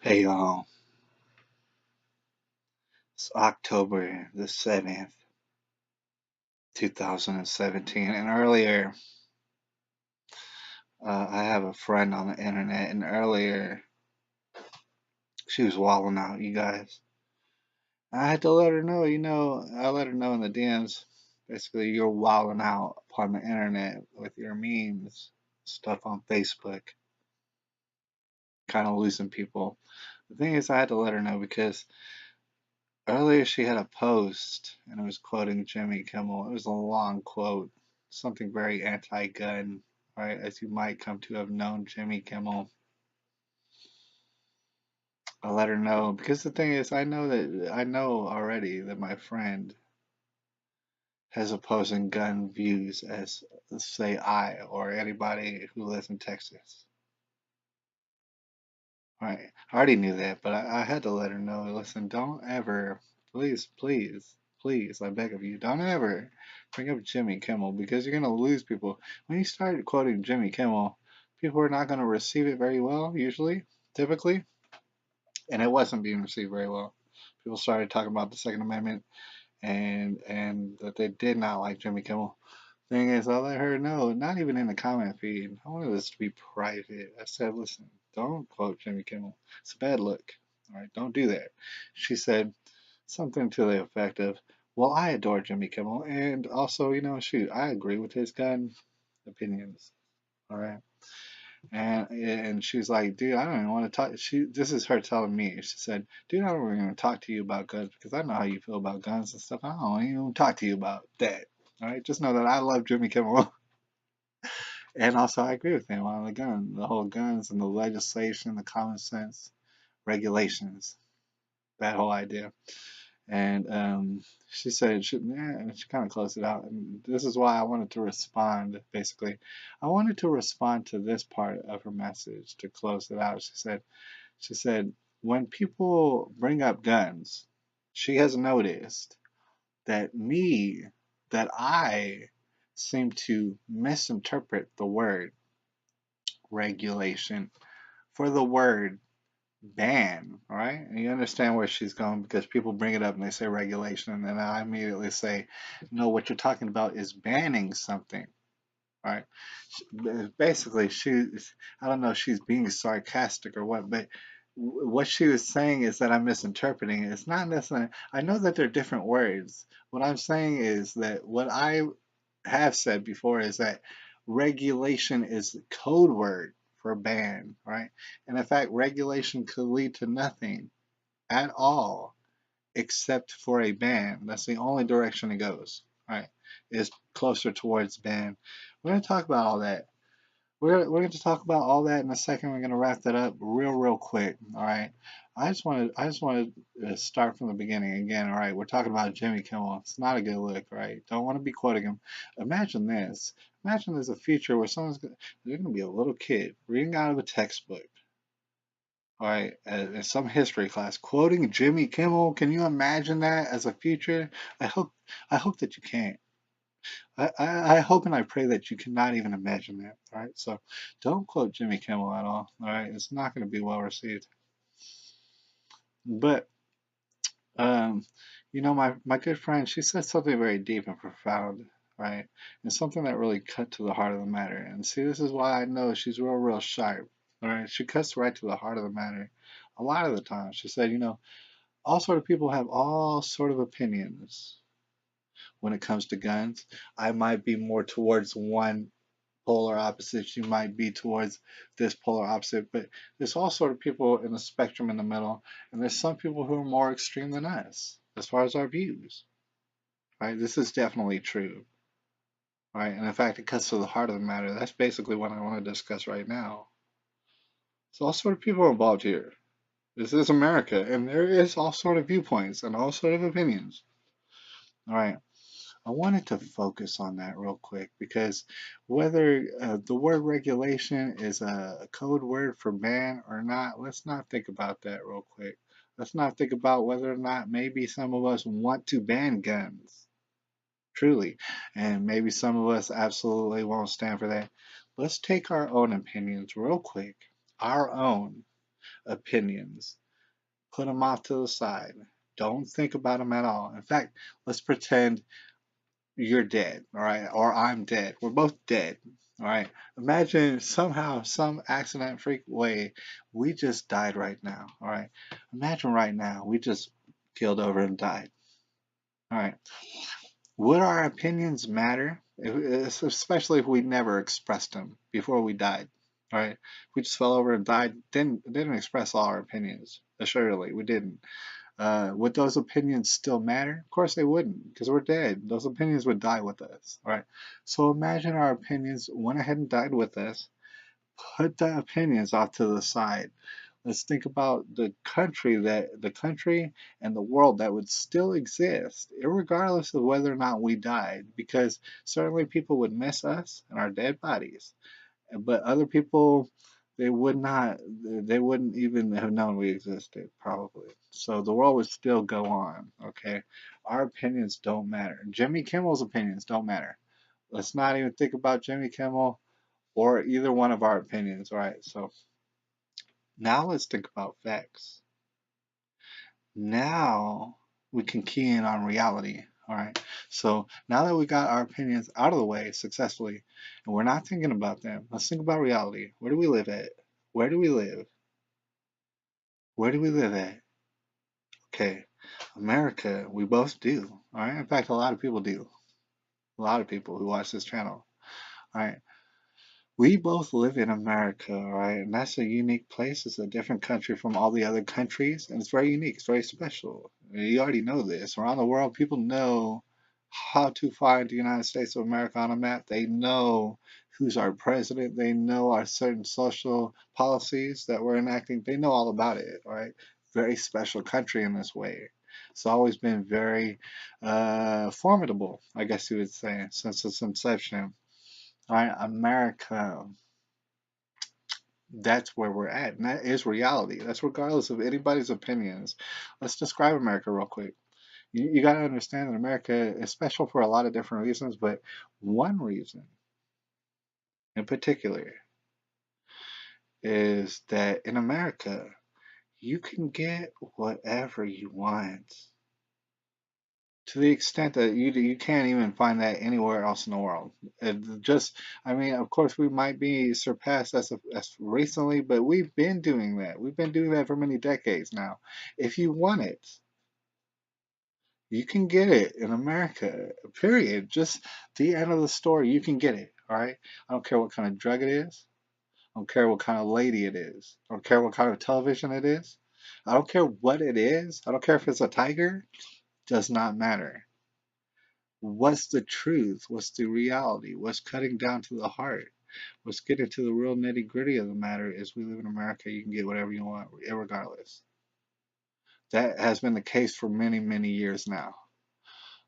Hey y'all, it's October the 7th, 2017. And earlier, I have a friend on the internet, and earlier she was wilding out, you guys. I had to let her know, I let her know in the DMs. Basically, you're wilding out upon the internet with your memes, stuff on Facebook, kind of losing people. The thing is, I had to let her know because earlier she had a post and it was quoting Jimmy Kimmel. It was a long quote, something very anti-gun, right? As you might come to have known Jimmy Kimmel. I let her know because the thing is, I know already that my friend has opposing gun views as, say, I or anybody who lives in Texas. Right? I already knew that, but I had to let her know. Listen, don't ever, please, please, please, I beg of you, don't ever bring up Jimmy Kimmel because you're gonna lose people. When you start quoting Jimmy Kimmel, people are not gonna receive it very well, usually, typically, and it wasn't being received very well. People started talking about the Second Amendment and that they did not like Jimmy Kimmel. Thing is, I let her know, not even in the comment feed. I wanted this to be private. I said, listen, don't quote Jimmy Kimmel. It's a bad look. All right, don't do that. She said something to the effect of, well, I adore Jimmy Kimmel, and also, shoot, I agree with his gun opinions. All right. And she's like, dude, I don't even want to talk. This is her telling me. She said, dude, I don't even want to talk to you about guns because I know how you feel about guns and stuff. I don't even talk to you about that. All right, just know that I love Jimmy Kimmel. And also, I agree with him on the whole guns and the legislation, the common sense regulations, that whole idea. And she said, yeah, and she kind of closed it out. And this is why I wanted to respond, basically. I wanted to respond to this part of her message to close it out. She said, when people bring up guns, she has noticed that I seem to misinterpret the word regulation for the word ban, all right? And you understand where she's going because people bring it up and they say regulation, and then I immediately say, no, what you're talking about is banning something, right? Basically, I don't know if she's being sarcastic or what, but what she was saying is that I'm misinterpreting it. It's not necessarily, I know that they're different words. What I'm saying is that what I have said before is that regulation is the code word for ban, right? And in fact, regulation could lead to nothing at all except for a ban. That's the only direction it goes, right? Is closer towards ban. We're going to talk about all that. We're going to talk about all that in a second. We're going to wrap that up real quick. All right. I just want to start from the beginning again. All right. We're talking about Jimmy Kimmel. It's not a good look, right? Don't want to be quoting him. Imagine this. Imagine there's a future where there's going to be a little kid reading out of a textbook. All right, in some history class, quoting Jimmy Kimmel. Can you imagine that as a future? I hope, I hope that you can't. I hope and I pray that you cannot even imagine that. All right, so don't quote Jimmy Kimmel at all. All right, it's not going to be well received. But um, my good friend, she said something very deep and profound, right? And something that really cut to the heart of the matter. And see, this is why I know she's real sharp. All right, she cuts right to the heart of the matter. A lot of the time, she said, all sort of people have all sort of opinions when it comes to guns. I might be more towards one polar opposite. You might be towards this polar opposite, but there's all sort of people in the spectrum in the middle, and there's some people who are more extreme than us as far as our views. Right? This is definitely true. Right? And in fact, it cuts to the heart of the matter. That's basically what I want to discuss right now. So all sort of people are involved here. This is America, and there is all sort of viewpoints and all sort of opinions. All right. I wanted to focus on that real quick because whether the word regulation is a code word for ban or not, let's not think about that real quick. Let's not think about whether or not maybe some of us want to ban guns, truly, and maybe some of us absolutely won't stand for that. Let's take our own opinions real quick, our own, opinions. Put them off to the side. Don't think about them at all. In fact, let's pretend you're dead, all right, or I'm dead. We're both dead, all right. Imagine somehow, some accident freak way, we just died right now, all right. Imagine right now we just killed over and died, all right. Would our opinions matter? Especially if we never expressed them before we died, all right. If we just fell over and died, didn't express all our opinions. Assuredly, we didn't. Would those opinions still matter? Of course they wouldn't, because we're dead. Those opinions would die with us. All right. So imagine our opinions went ahead and died with us. Put the opinions off to the side. Let's think about the country and the world that would still exist, regardless of whether or not we died, because certainly people would miss us and our dead bodies, but other people, they would not, they wouldn't even have known we existed probably. So the world would still go on. Okay, our opinions don't matter. Jimmy Kimmel's opinions don't matter. Let's not even think about Jimmy Kimmel or either one of our opinions. All right, so now let's think about facts. Now we can key in on reality. All right. So now that we got our opinions out of the way successfully, and we're not thinking about them, let's think about reality. Where do we live at? Where do we live? Where do we live at? Okay. America, we both do. All right. In fact, a lot of people do. A lot of people who watch this channel. All right. We both live in America, right? And that's a unique place. It's a different country from all the other countries, and it's very unique. It's very special. You already know this. Around the world, people know how to find the United States of America on a map. They know who's our president. They know our certain social policies that we're enacting. They know all about it, right? Very special country in this way. It's always been very formidable, I guess you would say, since its inception. All right, America, that's where we're at. And that is reality. That's regardless of anybody's opinions. Let's describe America real quick. You got to understand that America is special for a lot of different reasons, but one reason in particular is that in America, you can get whatever you want to the extent that you can't even find that anywhere else in the world. Just, I mean, of course, we might be surpassed as recently, but we've been doing that. We've been doing that for many decades now. If you want it, you can get it in America. Period. Just the end of the story. You can get it. All right. I don't care what kind of drug it is. I don't care what kind of lady it is. I don't care what kind of television it is. I don't care what it is. I don't care if it's a tiger. Does not matter. What's the truth? What's the reality? What's cutting down to the heart? What's getting to the real nitty gritty of the matter is we live in America. You can get whatever you want, regardless. That has been the case for many, many years now.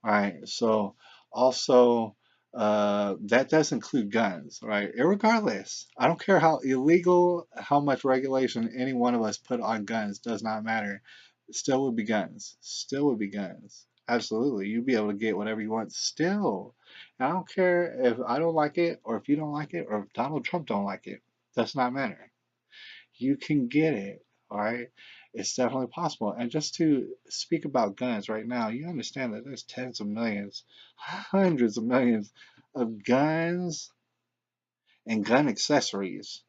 All right. So also, that does include guns, right? Irregardless, I don't care how illegal, how much regulation any one of us put on guns, does not matter. Still would be guns. Still would be guns. Absolutely. You'd be able to get whatever you want still. And I don't care if I don't like it or if you don't like it or if Donald Trump don't like it. Does not matter. You can get it. All right. It's definitely possible. And just to speak about guns right now, you understand that there's tens of millions, hundreds of millions of guns and gun accessories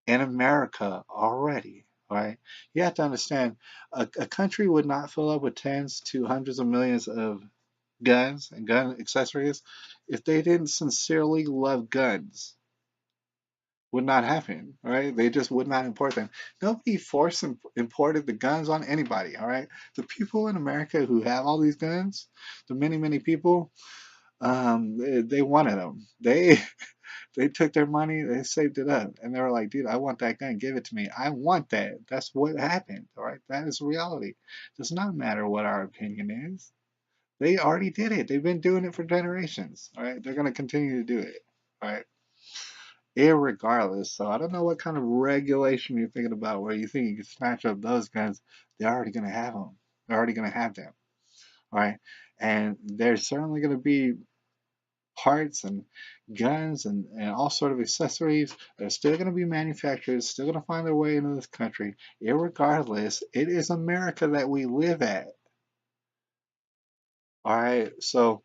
in America already. All right. You have to understand a country would not fill up with tens to hundreds of millions of guns and gun accessories if they didn't sincerely love guns. Would not happen, right? They just would not import them. Nobody forced imported the guns on anybody, all right? The people in America who have all these guns, the many, many people, they wanted them. They took their money, they saved it up, and they were like, dude, I want that gun, give it to me. I want that. That's what happened, all right? That is reality. It does not matter what our opinion is. They already did it. They've been doing it for generations, all right? They're going to continue to do it, all right? Irregardless. So I don't know what kind of regulation you're thinking about where you think you can snatch up those guns. They're already going to have them. They're already going to have them. All right. And there's certainly going to be parts and guns and all sort of accessories that are still going to be manufactured, still going to find their way into this country. Irregardless, it is America that we live at. All right. So,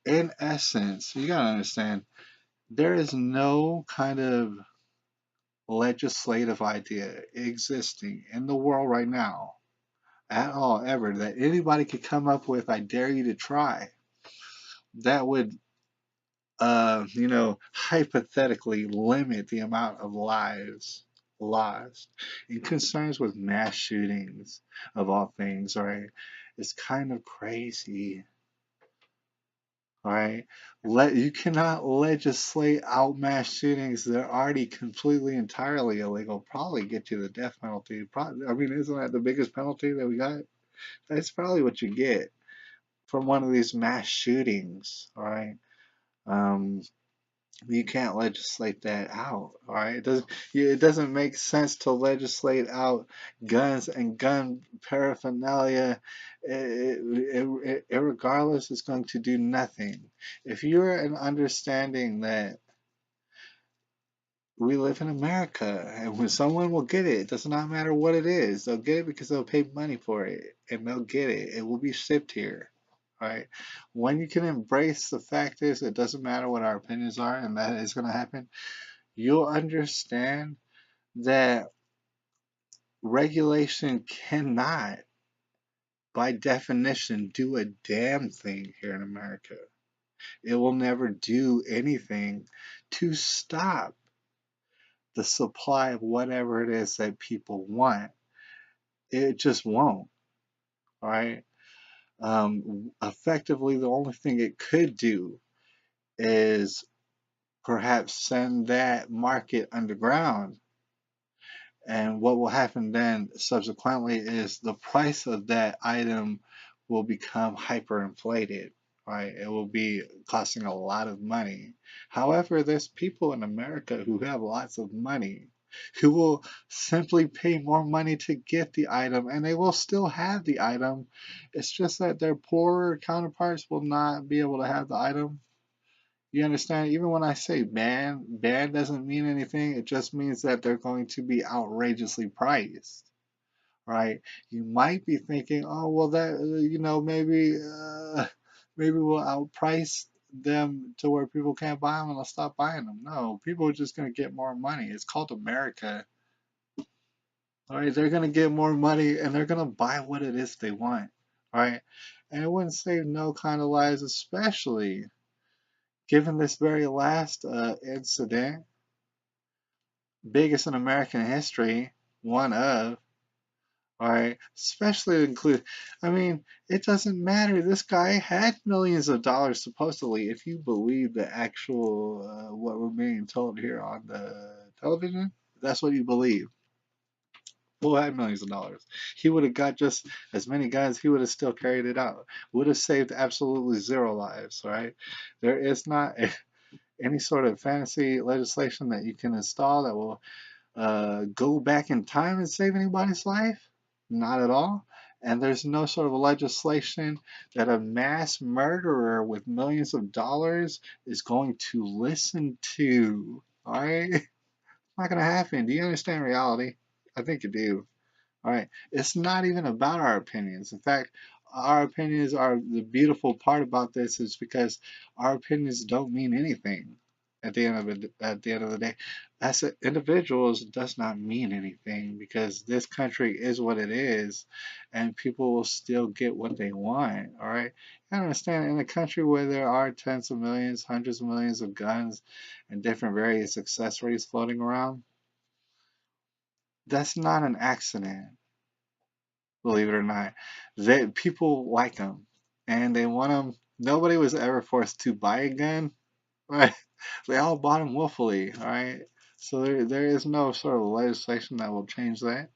in essence, you got to understand there is no kind of legislative idea existing in the world right now at all ever that anybody could come up with. I dare you to try that would hypothetically limit the amount of lives lost in concerns with mass shootings of all things, right? It's kind of crazy, right? You cannot legislate out mass shootings. They're already completely, entirely illegal. Probably get you the death penalty. Probably, I mean, isn't that the biggest penalty that we got? That's probably what you get from one of these mass shootings, all right? Um, you can't legislate that out, all right? It doesn't make sense to legislate out guns and gun paraphernalia. Regardless, it's going to do nothing. If you're an understanding that we live in America, and when someone will get it, it does not matter what it is. They'll get it because they'll pay money for it, and they'll get it. It will be shipped here. Right? When you can embrace the fact is it doesn't matter what our opinions are, and that is going to happen, you'll understand that regulation cannot, by definition, do a damn thing here in America. It will never do anything to stop the supply of whatever it is that people want. It just won't. All right. Effectively, the only thing it could do is perhaps send that market underground. And what will happen then subsequently is the price of that item will become hyperinflated, right? It will be costing a lot of money. However, there's people in America who have lots of money who will simply pay more money to get the item and they will still have the item. It's just that their poorer counterparts will not be able to have the item. You understand? Even when I say ban doesn't mean anything. It just means that they're going to be outrageously priced, right? You might be thinking, oh, well, that, maybe we'll outprice them to where people can't buy them and they'll stop buying them. No, people are just going to get more money. It's called America. All right, they're going to get more money and they're going to buy what it is they want, right? And it wouldn't save no kind of lives, especially given this very last incident, biggest in American history, one of, all right, especially include, I mean, it doesn't matter. This guy had millions of dollars supposedly, if you believe the actual what we're being told here on the television. That's what you believe. Who had millions of dollars? He would have got just as many guns. He would have still carried it out. Would have saved absolutely zero lives. Right? There is not any sort of fantasy legislation that you can install that will go back in time and save anybody's life? Not at all. And there's no sort of legislation that a mass murderer with millions of dollars is going to listen to. All right? It's not going to happen. Do you understand reality? I think you do. All right. It's not even about our opinions. In fact, our opinions are the beautiful part about this is because our opinions don't mean anything at the end of the day. As individuals, it does not mean anything because this country is what it is, and people will still get what they want. All right. You understand in a country where there are tens of millions, hundreds of millions of guns and different various accessories floating around, that's not an accident, believe it or not. People like them and they want them. Nobody was ever forced to buy a gun, right? They all bought them willfully, all right? So there is no sort of legislation that will change that,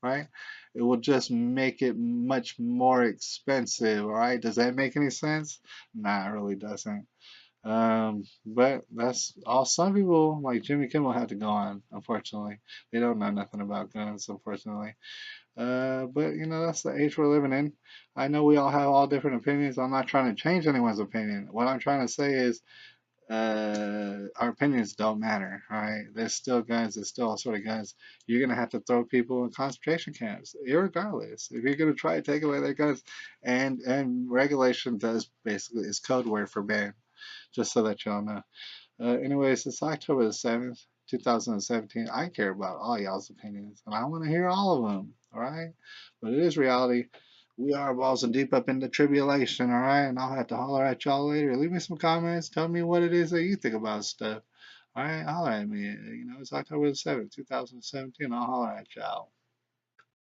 right? It will just make it much more expensive, all right? Does that make any sense? Nah, it really doesn't. But that's all some people like Jimmy Kimmel had to go on, unfortunately. They don't know nothing about guns, unfortunately. But that's the age we're living in. I know we all have all different opinions. I'm not trying to change anyone's opinion. What I'm trying to say is our opinions don't matter. All right, there's still guns. There's still all sort of guns. You're gonna have to throw people in concentration camps, irregardless. If you're gonna try to take away their guns, and regulation does basically is code word for ban. Just so that y'all know. Anyways, it's October the 7th, 2017. I care about all y'all's opinions, and I want to hear all of them, all right? But it is reality. We are balls and deep up in the tribulation, all right? And I'll have to holler at y'all later. Leave me some comments. Tell me what it is that you think about stuff. All right, holler at me. You know, it's October the 7th, 2017. I'll holler at y'all.